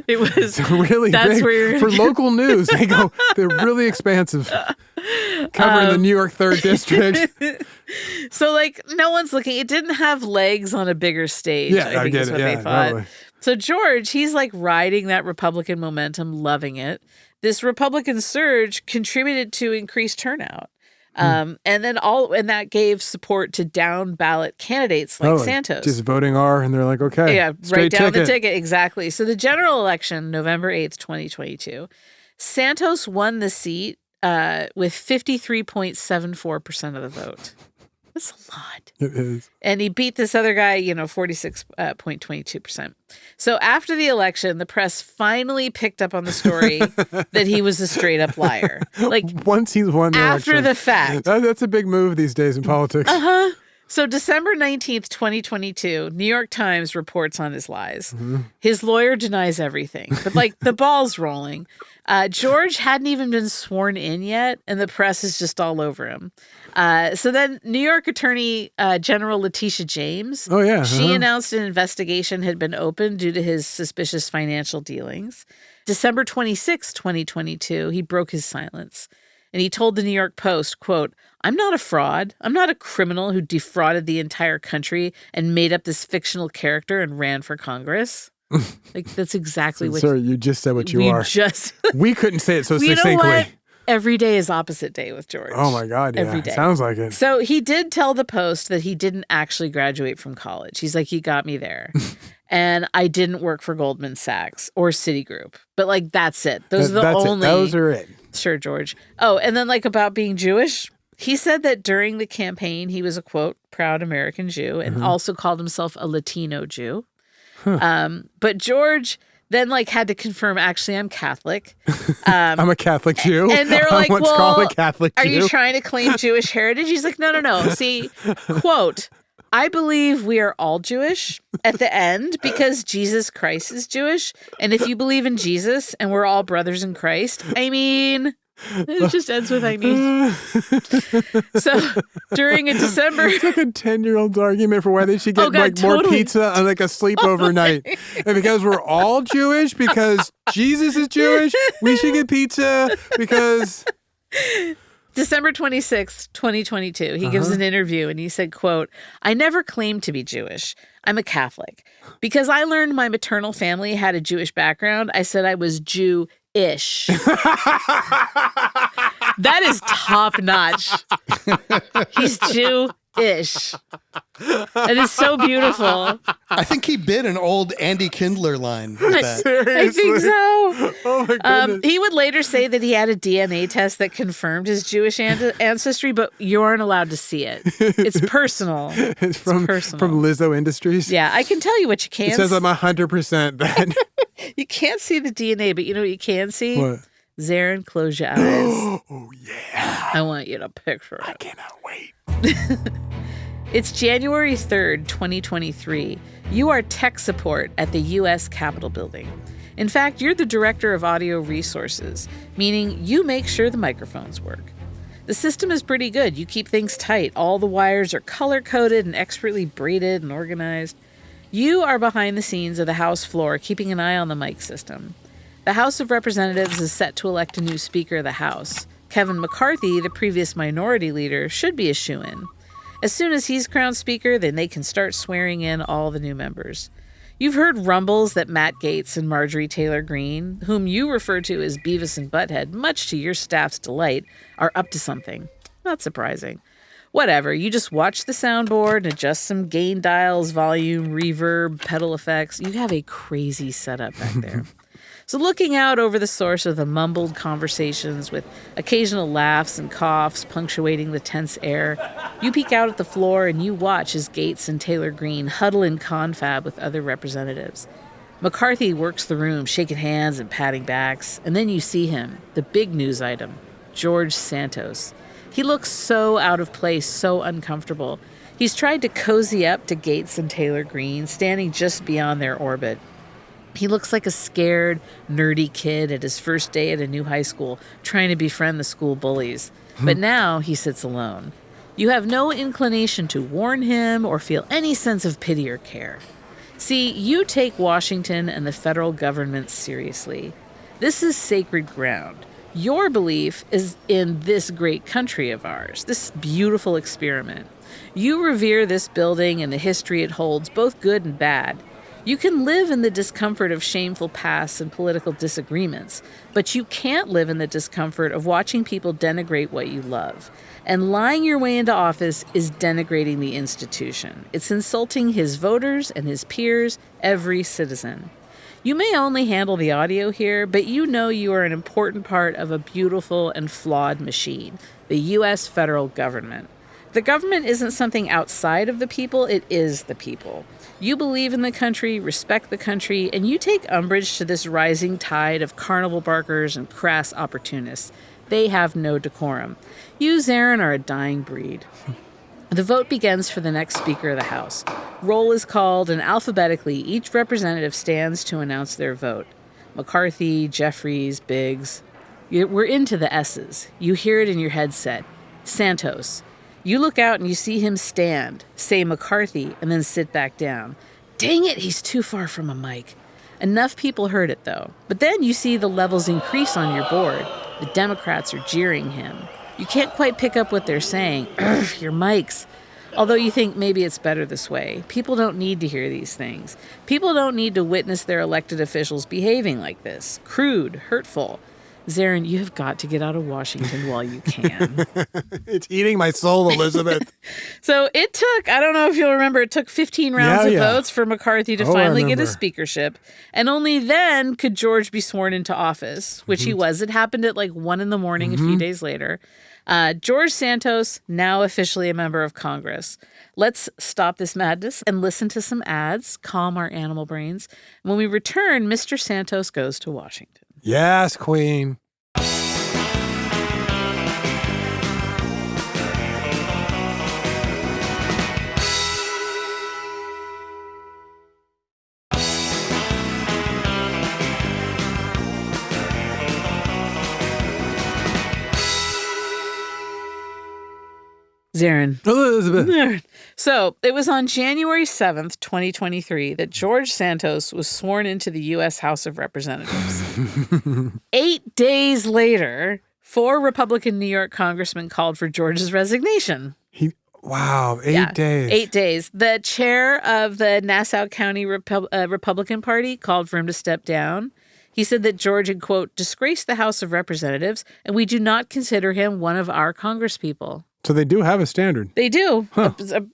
It was really big for local news. They're really expansive. Covering the New York 3rd District. So, like, no one's looking. It didn't have legs on a bigger stage. Yeah, I think get is it. what Yeah, they thought. totally. So George, he's like riding that Republican momentum, loving it. This Republican surge contributed to increased turnout. And that gave support to down ballot candidates like Santos. Just voting R, and they're like, okay. Yeah, straight right down ticket. the ticket. Exactly. So the general election, November 8th, 2022, Santos won the seat with 53.74% of the vote. That's a lot. It is. And he beat this other guy, 46.22%. So after the election, the press finally picked up on the story that he was a straight up liar. Like, once he's won the after election. the fact. That's a big move these days in politics. So December 19th, 2022, New York Times reports on his lies. His lawyer denies everything, but like the ball's rolling. George hadn't even been sworn in yet, and the press is just all over him. So then New York Attorney General Letitia James, she announced an investigation had been opened due to his suspicious financial dealings. December 26, 2022, he broke his silence. And he told the New York Post, quote, "I'm not a fraud. I'm not a criminal who defrauded the entire country and made up this fictional character and ran for Congress." Like, that's exactly what... Sorry, you just said what you are. We couldn't say it so succinctly. You know what? Every day is opposite day with George. Oh, my God, yeah. Every day. Sounds like it. So he did tell the Post that he didn't actually graduate from college. He's like, you got me there. And I didn't work for Goldman Sachs or Citigroup. But, like, that's it. Those are the only... Those are it. Sure, George. Oh, and then, like, about being Jewish, he said that during the campaign, he was a, quote, proud American Jew and also called himself a Latino Jew. But George then, like, had to confirm, actually, I'm Catholic. I'm a Catholic Jew. And they're like, what's well, called a Catholic Jew. Are you trying to claim Jewish heritage? He's like, no. See, quote, I believe we are all Jewish at the end because Jesus Christ is Jewish. And if you believe in Jesus and we're all brothers in Christ, I mean, it just ends with I mean. So during a December... It's like a 10-year-old's argument for why they should get more pizza on like a sleepover night. And because we're all Jewish, because Jesus is Jewish, we should get pizza because... December 26th, 2022, he gives an interview and he said, quote, I never claimed to be Jewish. I'm a Catholic. Because I learned my maternal family had a Jewish background, I said I was Jew-ish. That is top notch. He's Jew-ish. That is so beautiful. I think he bit an old Andy Kindler line with that. Seriously? I think so. Oh, my goodness. He would later say that he had a DNA test that confirmed his Jewish ancestry, but you aren't allowed to see it. It's personal. It's from Lizzo Industries. Yeah, I can tell you what you can. It says I'm 100% that. You can't see the DNA, but you know what you can see? What? Zaron, close your eyes. Oh, yeah. I want you to picture it. I cannot wait. It's January 3rd, 2023. You are tech support at the U.S. Capitol Building. In fact, you're the director of audio resources, meaning you make sure the microphones work. The system is pretty good. You keep things tight. All the wires are color-coded and expertly braided and organized. You are behind the scenes of the House floor, keeping an eye on the mic system. The House of Representatives is set to elect a new Speaker of the House. Kevin McCarthy, the previous minority leader, should be a shoo-in. As soon as he's crowned Speaker, then they can start swearing in all the new members. You've heard rumbles that Matt Gaetz and Marjorie Taylor Greene, whom you refer to as Beavis and Butthead, much to your staff's delight, are up to something. Not surprising. Whatever, you just watch the soundboard and adjust some gain dials, volume, reverb, pedal effects. You have a crazy setup back there. So looking out over the source of the mumbled conversations with occasional laughs and coughs punctuating the tense air, you peek out at the floor and you watch as Gaetz and Taylor Greene huddle in confab with other representatives. McCarthy works the room, shaking hands and patting backs, and then you see him, the big news item, George Santos. He looks so out of place, so uncomfortable. He's tried to cozy up to Gaetz and Taylor Greene, standing just beyond their orbit. He looks like a scared, nerdy kid at his first day at a new high school, trying to befriend the school bullies. But now he sits alone. You have no inclination to warn him or feel any sense of pity or care. See, you take Washington and the federal government seriously. This is sacred ground. Your belief is in this great country of ours, this beautiful experiment. You revere this building and the history it holds, both good and bad. You can live in the discomfort of shameful pasts and political disagreements, but you can't live in the discomfort of watching people denigrate what you love. And lying your way into office is denigrating the institution. It's insulting his voters and his peers, every citizen. You may only handle the audio here, but you know you are an important part of a beautiful and flawed machine, the U.S. federal government. The government isn't something outside of the people, it is the people. You believe in the country, respect the country, and you take umbrage to this rising tide of carnival barkers and crass opportunists. They have no decorum. You, Zaron, are a dying breed. The vote begins for the next Speaker of the House. Roll is called, and alphabetically, each representative stands to announce their vote. McCarthy, Jeffries, Biggs. We're into the S's. You hear it in your headset. Santos. You look out and you see him stand, say McCarthy, and then sit back down. Dang it, he's too far from a mic. Enough people heard it, though. But then you see the levels increase on your board. The Democrats are jeering him. You can't quite pick up what they're saying. Urgh, your mics. Although you think maybe it's better this way. People don't need to hear these things. People don't need to witness their elected officials behaving like this. Crude, hurtful. Zaron, you have got to get out of Washington while you can. It's eating my soul, Elizabeth. So it took, I don't know if you'll remember, it took 15 rounds of votes for McCarthy to finally get a speakership. And only then could George be sworn into office, which he was. It happened at like 1 a.m. a few days later. George Santos, now officially a member of Congress. Let's stop this madness and listen to some ads, calm our animal brains. When we return, Mr. Santos goes to Washington. Yes, Queen. Zaron. Elizabeth. So it was on January 7th, 2023, that George Santos was sworn into the U.S. House of Representatives. 8 days later, 4 Republican New York congressmen called for George's resignation. Wow, 8 days. 8 days. The chair of the Nassau County Republican Party called for him to step down. He said that George had, quote, disgraced the House of Representatives, and we do not consider him one of our congresspeople. So they do have a standard. They do,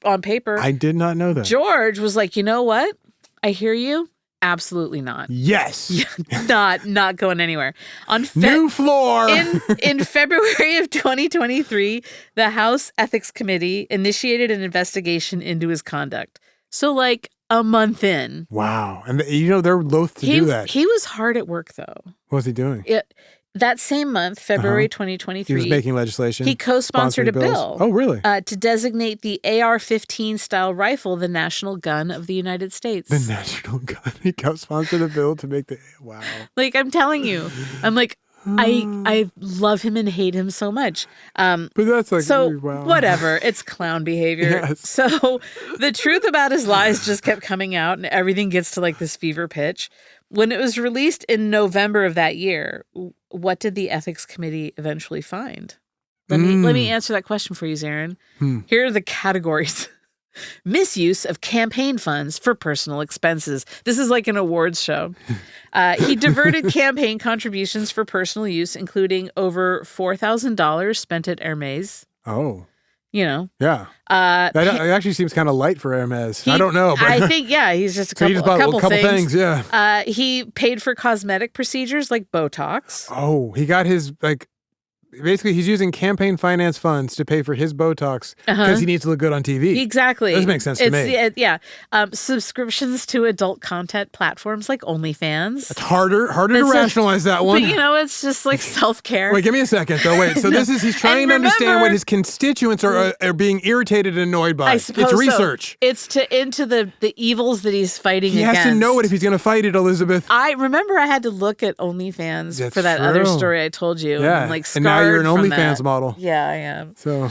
on paper. I did not know that. George was like, you know what? I hear you. Absolutely not. Yes. not going anywhere. New floor. In February of 2023, the House Ethics Committee initiated an investigation into his conduct. So like a month in. Wow. And they're loath to do that. He was hard at work, though. What was he doing? That same month, February 2023, he was making legislation. He co-sponsored a bill. Oh, really? To designate the AR-15 style rifle the national gun of the United States. The national gun. He co-sponsored a bill to make wow. Like, I'm telling you, I'm like, I love him and hate him so much. But that's like, so wow. Whatever. It's clown behavior. Yes. So the truth about his lies just kept coming out, and everything gets to like this fever pitch. When it was released in November of that year, what did the Ethics Committee eventually find? Let me answer that question for you, Zaron. Here are the categories. Misuse of campaign funds for personal expenses. This is like an awards show. He diverted campaign contributions for personal use, including over $4,000 spent at Hermès. Oh. You know. Yeah. That actually seems kind of light for Hermès. I don't know. But I think, he's just a couple things. Yeah. He paid for cosmetic procedures like Botox. Oh, he got his, basically he's using campaign finance funds to pay for his Botox because he needs to look good on TV. Exactly. This makes sense to me. Yeah. Subscriptions to adult content platforms like OnlyFans. It's harder to rationalize that one. But, it's just like self-care. Wait, give me a second, though. Wait, so he's trying to understand what his constituents are being irritated and annoyed by. I suppose it's research. So. It's into the evils that he's fighting against. He has to know it if he's going to fight it, Elizabeth. I remember I had to look at OnlyFans for that other story I told you. Yeah. And now you're an OnlyFans model. Yeah, I am. So,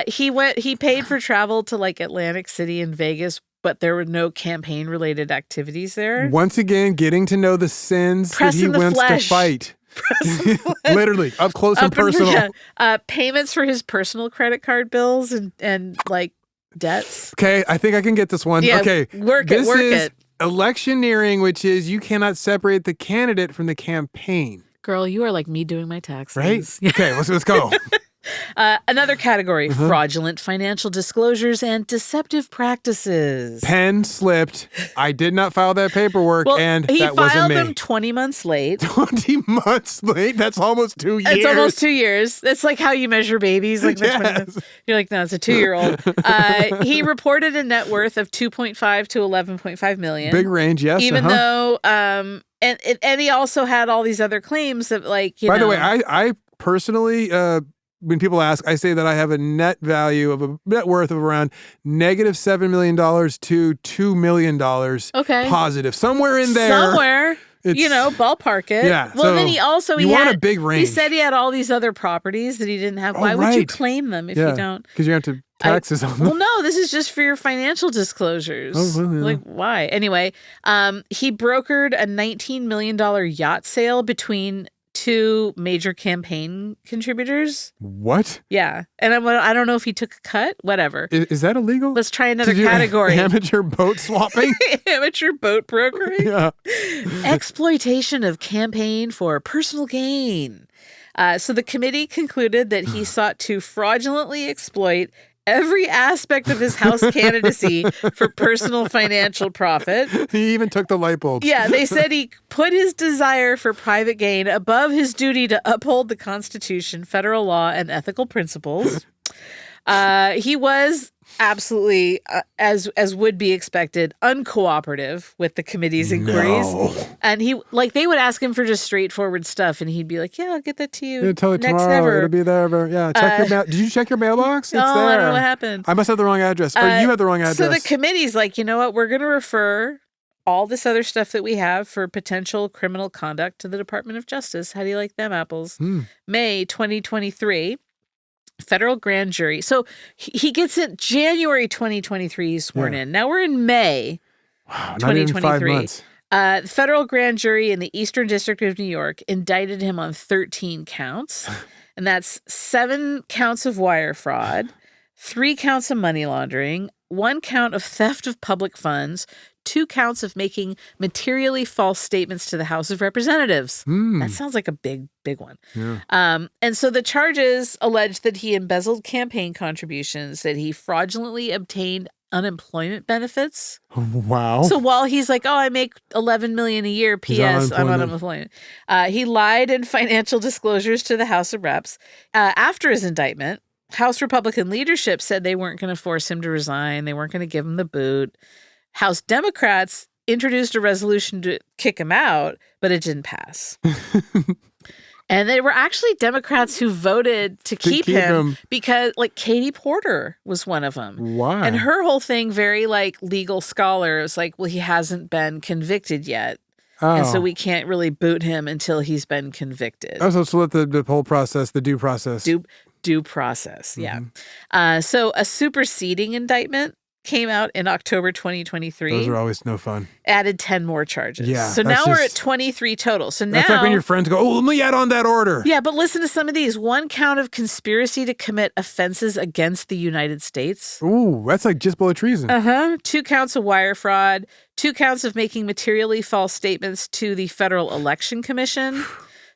he paid for travel to like Atlantic City and Vegas but there were no campaign-related activities there. Once again, getting to know the sins that he wants to fight. Literally, up close and personal. Payments for his personal credit card bills and like debts. Okay, I think I can get this one. Yeah, okay, work this is it. Electioneering, which is you cannot separate the candidate from the campaign. Girl, you are like me doing my taxes. Right? Okay, let's go. Another category, fraudulent financial disclosures and deceptive practices. Pen slipped. I did not file that paperwork, and he that wasn't me. filed them 20 months late. 20 months late? That's almost 2 years. It's almost 2 years. That's like how you measure babies. Like yes. You're like, no, it's a 2-year-old. He reported a net worth of $2.5 to $11.5 million. Big range, yes. Even though, and he also had all these other claims that, like, By the way, I personally, when people ask, I say that I have a net value of a net worth of around negative $7 million to $2 million. Okay. Positive. Somewhere in there. Somewhere. Ballpark it. Yeah. Well, then he want a big range. He said he had all these other properties that he didn't have. Why would you claim them if you don't? Because you have to taxes on them. Well, no, this is just for your financial disclosures. Oh, well, yeah. Like, why? Anyway, he brokered a $19 million yacht sale between 2 major campaign contributors. What? Yeah. And I don't know if he took a cut. Whatever. Is that illegal? Let's try another category. Amateur boat swapping? Amateur boat brokering? Yeah. Exploitation of campaign for personal gain. So the committee concluded that he sought to fraudulently exploit every aspect of his House candidacy for personal financial profit. He even took the light bulbs. Yeah, they said he put his desire for private gain above his duty to uphold the Constitution, federal law, and ethical principles. He was absolutely, as would be expected, uncooperative with the committee's inquiries. No. And they would ask him for just straightforward stuff, and he'd be like, "Yeah, I'll get that to you. Yeah, tell it next tomorrow. never." It'll be there. Yeah, check your mail. Did you check your mailbox? No, It's there. I don't know what happened. I must have the wrong address. Or you have the wrong address. So the committee's like, you know what? We're going to refer all this other stuff that we have for potential criminal conduct to the Department of Justice. How do you like them apples? May 2023. Federal grand jury. So he gets it January 2023. He's sworn in. Now we're in May 2023. Not even 5 months. The federal grand jury in the Eastern District of New York indicted him on 13 counts. And that's 7 counts of wire fraud, 3 counts of money laundering, 1 count of theft of public funds, 2 counts of making materially false statements to the House of Representatives. That sounds like a big one. Yeah. And so the charges allege that he embezzled campaign contributions, that he fraudulently obtained unemployment benefits. Wow. So while he's like, I make $11 million a year, P.S. I'm on unemployment. He lied in financial disclosures to the House of Reps. After his indictment, House Republican leadership said they weren't going to force him to resign. They weren't going to give him the boot. House Democrats introduced a resolution to kick him out, but it didn't pass. And they were actually Democrats who voted to keep him because, like, Katie Porter was one of them. Why? And her whole thing, very, like, legal scholar, was like, well, he hasn't been convicted yet. Oh. And so we can't really boot him until he's been convicted. Oh, so let the whole process, the due process. Due process, yeah. So a superseding indictment came out in October 2023. Those are always no fun. Added 10 more charges. Yeah. So now we're at 23 total. So now that's like when your friends go, let me add on that order. Yeah, but listen to some of these. 1 count of conspiracy to commit offenses against the United States. Ooh, that's like just below treason. 2 counts of wire fraud. 2 counts of making materially false statements to the Federal Election Commission.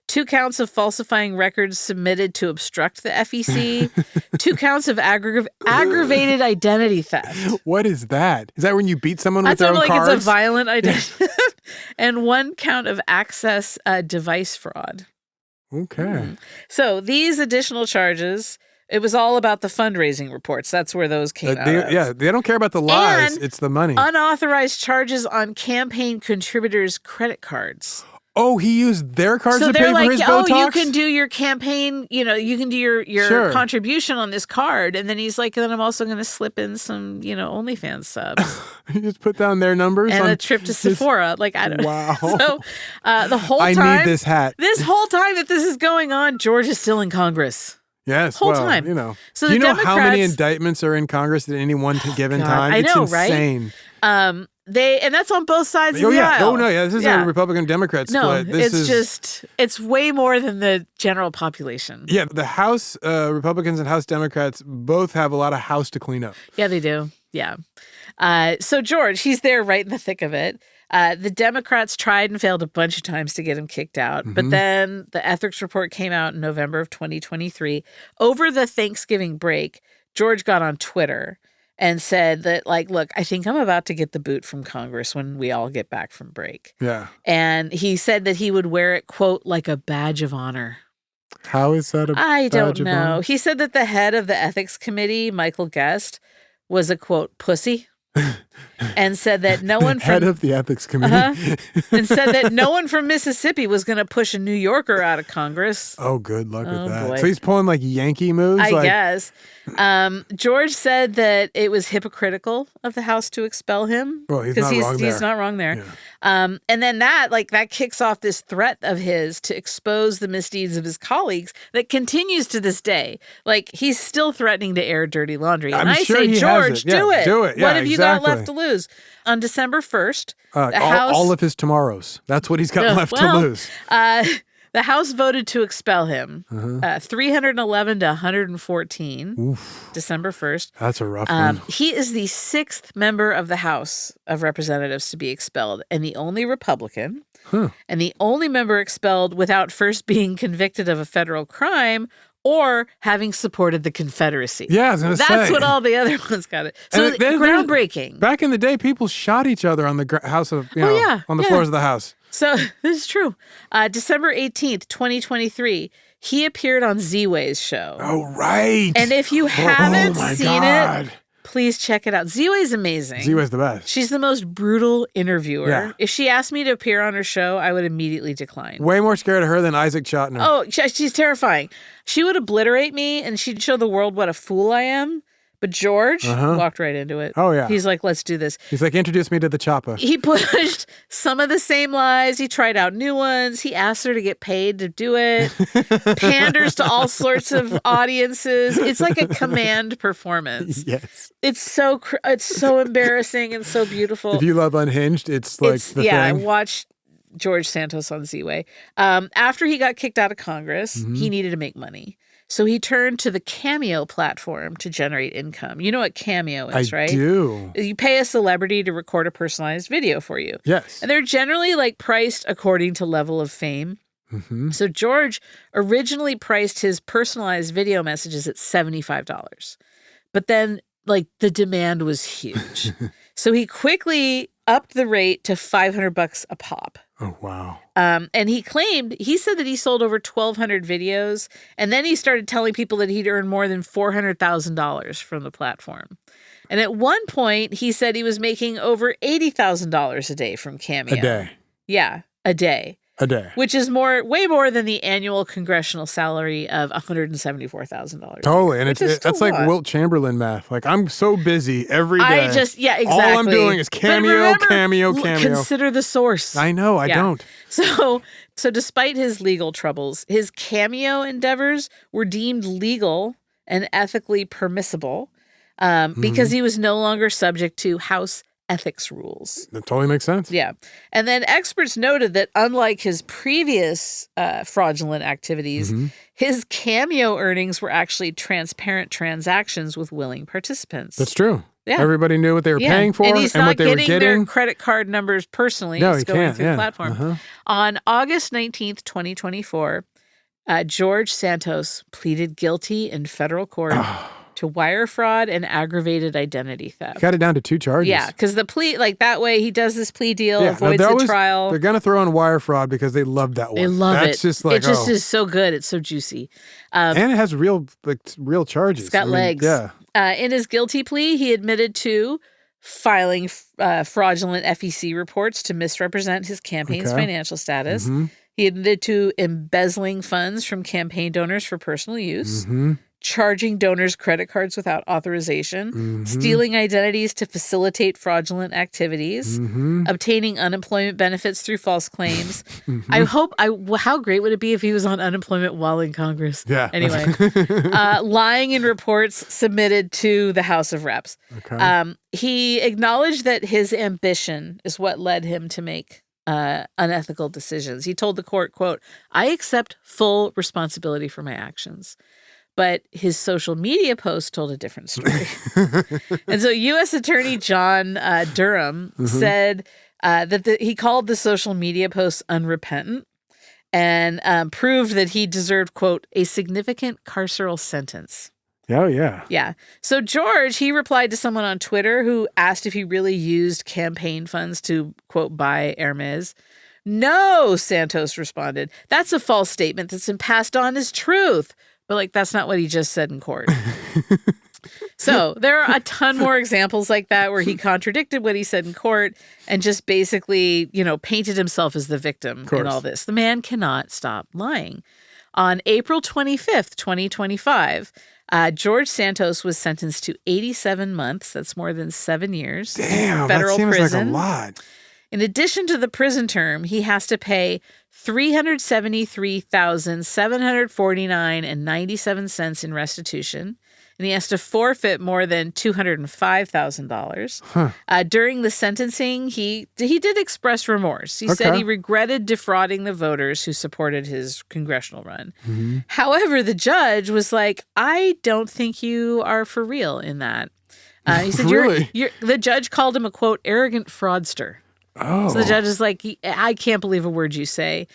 2 counts of falsifying records submitted to obstruct the FEC. 2 counts of aggravated identity theft. What is that? Is that when you beat someone with their own like cards? It's a violent identity. And 1 count of access device fraud. Okay. So these additional charges, it was all about the fundraising reports. That's where those came out of. Yeah, they don't care about the lies. And it's the money. Unauthorized charges on campaign contributors' credit cards. Oh, he used their cards so to pay for his Botox? You can do your campaign, you can do your contribution on this card. And then he's like, then I'm also going to slip in some, OnlyFans subs. You just put down their numbers. And a trip to Sephora. Like, I don't know. Wow. So the whole time. I need this hat. This whole time that this is going on, George is still in Congress. Yes. Whole time. You know. So do you know Democrats, how many indictments are in Congress at any one given time? I know, it's insane. Right? And that's on both sides of the aisle. Oh, no, yeah. This isn't a Republican-Democrat split. No, it's way more than the general population. Yeah, the House Republicans and House Democrats both have a lot of house to clean up. Yeah, they do. Yeah. So George, he's there right in the thick of it. The Democrats tried and failed a bunch of times to get him kicked out. But then the ethics report came out in November of 2023. Over the Thanksgiving break, George got on Twitter and said that, like, look, I think I'm about to get the boot from Congress when we all get back from break. Yeah. And he said that he would wear it, quote, like a badge of honor. How is that a badge of honor? I don't know. He said that the head of the ethics committee, Michael Guest, was a, quote, pussy. And said that no one from head of the ethics committee and said that no one from Mississippi was going to push a New Yorker out of Congress. Oh, good luck with that. Boy. So he's pulling like Yankee moves. I guess. George said that it was hypocritical of the House to expel him. Well, he's not wrong there. And then that kicks off this threat of his to expose the misdeeds of his colleagues that continues to this day. Like, he's still threatening to air dirty laundry. And I say, George, do it. Do it. Yeah, what have you got left to lose? On December 1st, the House... all of his tomorrows. That's what he's got left to lose. The House voted to expel him, 311 to 114, Oof. December 1st. That's a rough one. He is the 6th member of the House of Representatives to be expelled, and the only Republican, and the only member expelled without first being convicted of a federal crime or having supported the Confederacy. Yeah, I was going to say. That's what all the other ones got it. So groundbreaking. Back in the day, people shot each other on the House of, on the floors of the House. So this is true. December 18th, 2023, he appeared on Z-Way's show. Oh, right. And if you haven't seen it, please check it out. Z-Way's amazing. Z-Way's the best. She's the most brutal interviewer. Yeah. If she asked me to appear on her show, I would immediately decline. Way more scared of her than Isaac Chotiner. Oh, she's terrifying. She would obliterate me and she'd show the world what a fool I am. But George walked right into it. Oh, yeah. He's like, let's do this. He's like, introduce me to the choppa. He pushed some of the same lies. He tried out new ones. He asked her to get paid to do it. Panders to all sorts of audiences. It's like a command performance. Yes. It's so embarrassing and so beautiful. If you love Unhinged, it's like the thing. Yeah, watch George Santos on Z-Way. After he got kicked out of Congress, he needed to make money. So he turned to the Cameo platform to generate income. You know what Cameo is, right? I do. You pay a celebrity to record a personalized video for you. Yes. And they're generally like priced according to level of fame. So George originally priced his personalized video messages at $75. But then like the demand was huge. So he quickly upped the rate to $500 a pop. Oh, wow. And he said that he sold over 1,200 videos. And then he started telling people that he'd earned more than $400,000 from the platform. And at one point, he said he was making over $80,000 a day from Cameo. A day. Yeah, a day. A day. Which is way more than the annual congressional salary of $174,000. Totally. And that's like Wilt Chamberlain math. Like, I'm so busy every day. Exactly. All I'm doing is cameo. Consider the source. I know, I don't. So despite his legal troubles, his Cameo endeavors were deemed legal and ethically permissible because he was no longer subject to House ethics rules. That totally makes sense. Yeah. And then experts noted that unlike his previous fraudulent activities, his Cameo earnings were actually transparent transactions with willing participants. That's true. Yeah. Everybody knew what they were paying for and what they were getting. He's not getting their credit card numbers personally. No, it's going through the platform. On August 19th, 2024, George Santos pleaded guilty in federal court to wire fraud and aggravated identity theft. Got it down to 2 charges. Yeah, because the plea, like that way he does this plea deal, avoids the trial. They're going to throw in wire fraud because they love that one. They love That's it. Just like, it just is so good. It's so juicy. And it has real charges. It's got legs. Yeah. In his guilty plea, he admitted to filing fraudulent FEC reports to misrepresent his campaign's financial status. He admitted to embezzling funds from campaign donors for personal use, charging donors credit cards without authorization, stealing identities to facilitate fraudulent activities, obtaining unemployment benefits through false claims. How great would it be if he was on unemployment while in Congress? Yeah. Anyway, lying in reports submitted to the House of Reps. Okay. He acknowledged that his ambition is what led him to make unethical decisions. He told the court, quote, "I accept full responsibility for my actions." But his social media post told a different story. And so U.S. Attorney John Durham said that he called the social media posts unrepentant and proved that he deserved, quote, "a significant carceral sentence." Oh, yeah. Yeah. So George, he replied to someone on Twitter who asked if he really used campaign funds to, quote, buy Hermès. "No," Santos responded. "That's a false statement that's been passed on as truth." But, like, that's not what he just said in court. So there are a ton more examples like that where he contradicted what he said in court and just basically, painted himself as the victim in all this. The man cannot stop lying. On April 25th, 2025, George Santos was sentenced to 87 months. That's more than 7 years. Damn, federal that seems prison. like a lot. In addition to the prison term, he has to pay $373,749.97 in restitution, and he has to forfeit more than $205,000. During the sentencing, he did express remorse. He said he regretted defrauding the voters who supported his congressional run. However, the judge was like, "I don't think you are for real in that." He said, Really? The judge called him a, quote, "arrogant fraudster." Oh. So the judge is like, "I can't believe a word you say."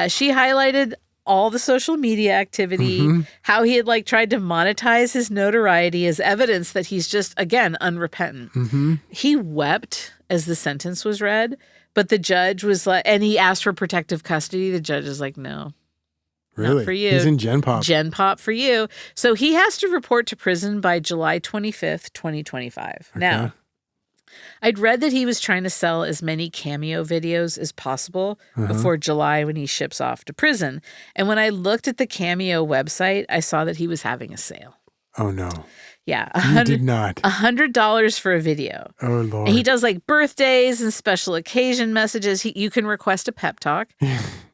She highlighted all the social media activity, how he had tried to monetize his notoriety as evidence that he's just, again, unrepentant. He wept as the sentence was read, but the judge was like, and he asked for protective custody. The judge is like, "No. Really? Not for you. He's in Gen Pop. Gen Pop for you." So he has to report to prison by July 25th, 2025. Okay. Now, I'd read that he was trying to sell as many cameo videos as possible before July when he ships off to prison. And when I looked at the Cameo website, I saw that he was having a sale. Oh, no. Yeah. You did not. $100 for a video. Oh, Lord. And he does birthdays and special occasion messages. You can request a pep talk.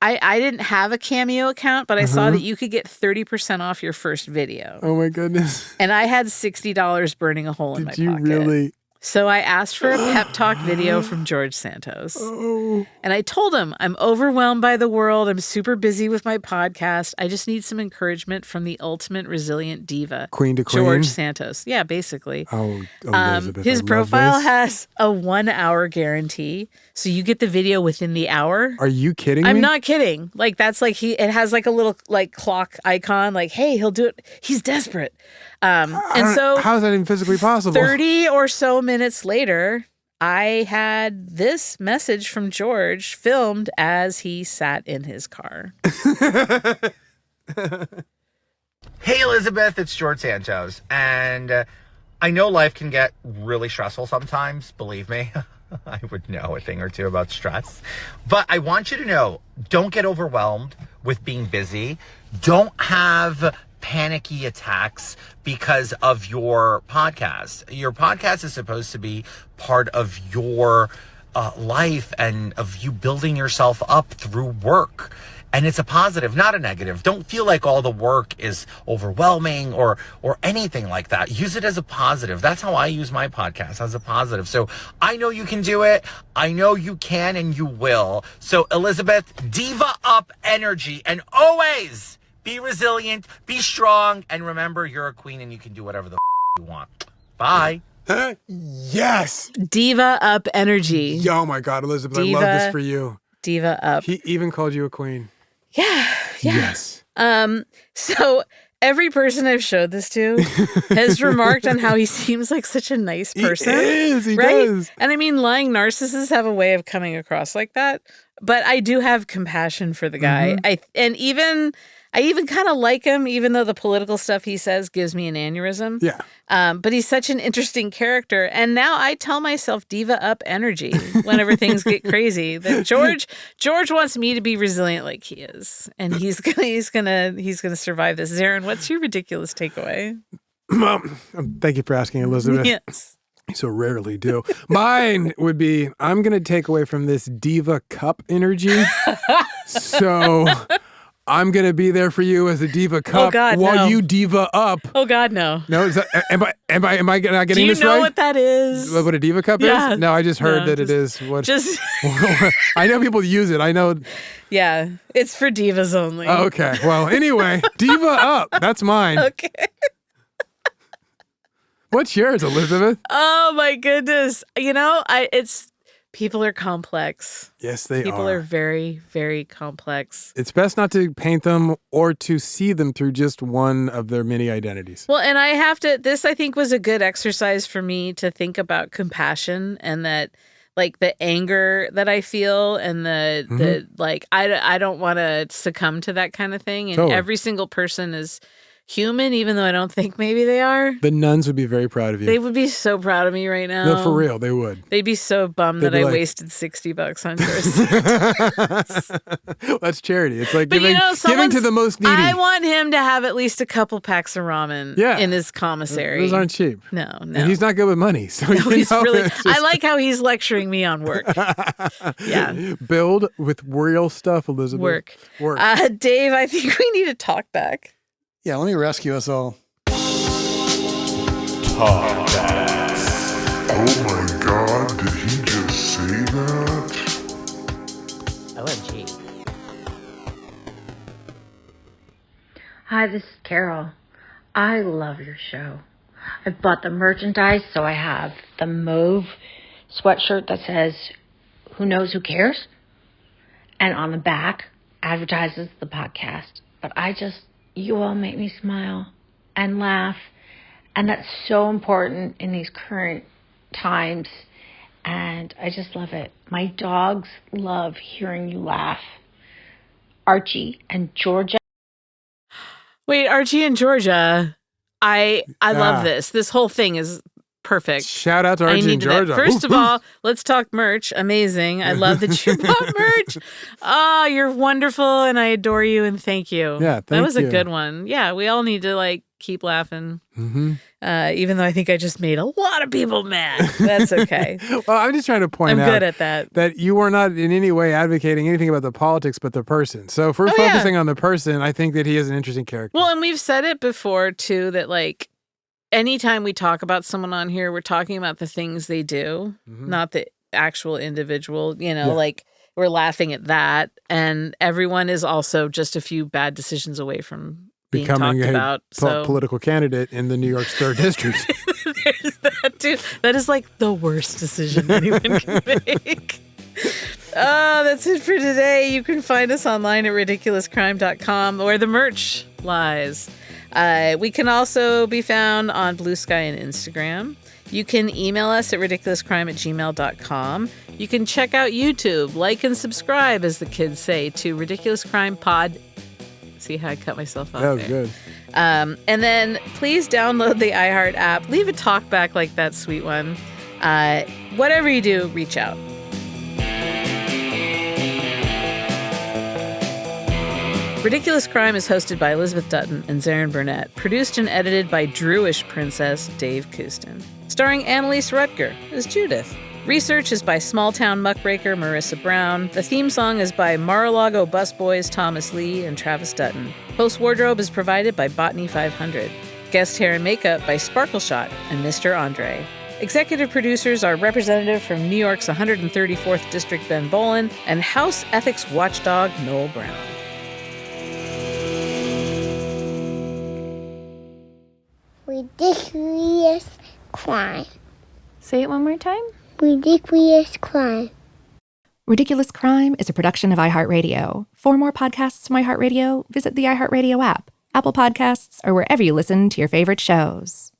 I didn't have a Cameo account, but I saw that you could get 30% off your first video. Oh, my goodness. And I had $60 burning a hole in my pocket. Did you really? So I asked for a pep talk video from George Santos. And I told him, "I'm overwhelmed by the world. I'm super busy with my podcast. I just need some encouragement from the ultimate resilient diva, Queen to queen? George Santos." Yeah, basically. Oh, Elizabeth, his I love profile this. has a 1-hour guarantee. So you get the video within the hour. Are you kidding me? I'm not kidding. That's it has a little clock icon. Hey, he'll do it. He's desperate. And so how is that even physically possible? 30 or so minutes later, I had this message from George filmed as he sat in his car. Hey, Elizabeth, it's George Santos. And I know life can get really stressful sometimes, believe me. I would know a thing or two about stress. But I want you to know, don't get overwhelmed with being busy. Don't have panicky attacks because of your podcast. Your podcast is supposed to be part of your life and of you building yourself up through work. And it's a positive, not a negative. Don't feel like all the work is overwhelming or anything like that. Use it as a positive. That's how I use my podcast, as a positive. So I know you can do it. I know you can and you will. So Elizabeth, diva up energy, and always be resilient, be strong, and remember you're a queen and you can do whatever the you want. Bye. Yes. Diva up energy. Oh my God, Elizabeth, Diva, I love this for you. Diva up. He even called you a queen. Yeah. Yes. So every person I've showed this to has remarked on how he seems like such a nice person. He right? does. And I mean, lying narcissists have a way of coming across like that. But I do have compassion for the guy. I I even kind of like him, even though the political stuff he says gives me an aneurysm. Yeah. But he's such an interesting character. And now I tell myself diva up energy whenever things get crazy. That George wants me to be resilient like he is. And he's gonna survive this. Zaron, what's your ridiculous takeaway? Well, thank you for asking, Elizabeth. Yes. You so rarely do. Mine would be, I'm going to take away from this diva cup energy. So I'm going to be there for you as a diva cup while you diva up. Oh, God, no. No, is that, am I not getting this right? Do you know what that is? What a diva cup is? No, I just heard that it is. What? I know people use it. I know. Yeah, it's for divas only. Okay. Well, anyway, diva up. That's mine. Okay. What's yours, Elizabeth? Oh my goodness. People are complex. Yes, they are. People are very, very complex. It's best not to paint them or to see them through just one of their many identities. Well, and this I think was a good exercise for me to think about compassion and that like the anger that I feel and the I don't want to succumb to that kind of thing. And every single person is human, even though I don't think maybe they are. The nuns would be very proud of you. They would be so proud of me right now. No, for real, they would. They'd be so bummed that I wasted $60 on yours. That's charity. It's like giving to the most needy. I want him to have at least a couple packs of ramen in his commissary. Those aren't cheap. No. And he's not good with money. So I like how he's lecturing me on work. Yeah. Build with real stuff, Elizabeth. Work. Dave, I think we need a talk back. Yeah, let me rescue us all. Oh my God, did he just say that? OMG. Hi, this is Carol. I love your show. I bought the merchandise, so I have the mauve sweatshirt that says, "Who knows who cares?" And on the back advertises the podcast. But you all make me smile and laugh. And that's so important in these current times. And I just love it. My dogs love hearing you laugh. Archie and Georgia. Wait, Archie and Georgia. I love this. This whole thing is perfect. Shout out to Archie and Georgia. First of all, let's talk merch. Amazing. I love that you bought merch. Oh, you're wonderful and I adore you and thank you. Yeah, that was a good one. Yeah, we all need to keep laughing. Mm-hmm. Even though I think I just made a lot of people mad. That's okay. Well, I'm just trying to point out I'm good at that you are not in any way advocating anything about the politics but the person. So if we're focusing on the person, I think that he is an interesting character. Well, and we've said it before too that anytime we talk about someone on here, we're talking about the things they do, not the actual individual, we're laughing at that. And everyone is also just a few bad decisions away from becoming a political candidate in the New York's 3rd District. There's that too. That is the worst decision anyone can make. Oh, that's it for today. You can find us online at ridiculouscrime.com where the merch lies. We can also be found on Blue Sky and Instagram. You can email us at ridiculouscrime@gmail.com. You can check out YouTube, like and subscribe, as the kids say, to Ridiculous Crime Pod. See how I cut myself off That was there. good. And then please download the iHeart app. Leave a talk back like that sweet one. Whatever you do, reach out. Ridiculous Crime is hosted by Elizabeth Dutton and Zaron Burnett, produced and edited by Druish Princess Dave Kustin, starring Annalise Rutger as Judith. Research is by Small Town Muckraker Marissa Brown. The theme song is by Mar-a-Lago Busboys Thomas Lee and Travis Dutton. Post wardrobe is provided by Botany 500. Guest hair and makeup by Sparkle Shot and Mr. Andre. Executive producers are Representative from New York's 134th District Ben Bolin and House Ethics Watchdog Noel Brown. Ridiculous crime. Say it one more time. Ridiculous crime. Ridiculous Crime is a production of iHeartRadio. For more podcasts from iHeartRadio, visit the iHeartRadio app, Apple Podcasts, or wherever you listen to your favorite shows.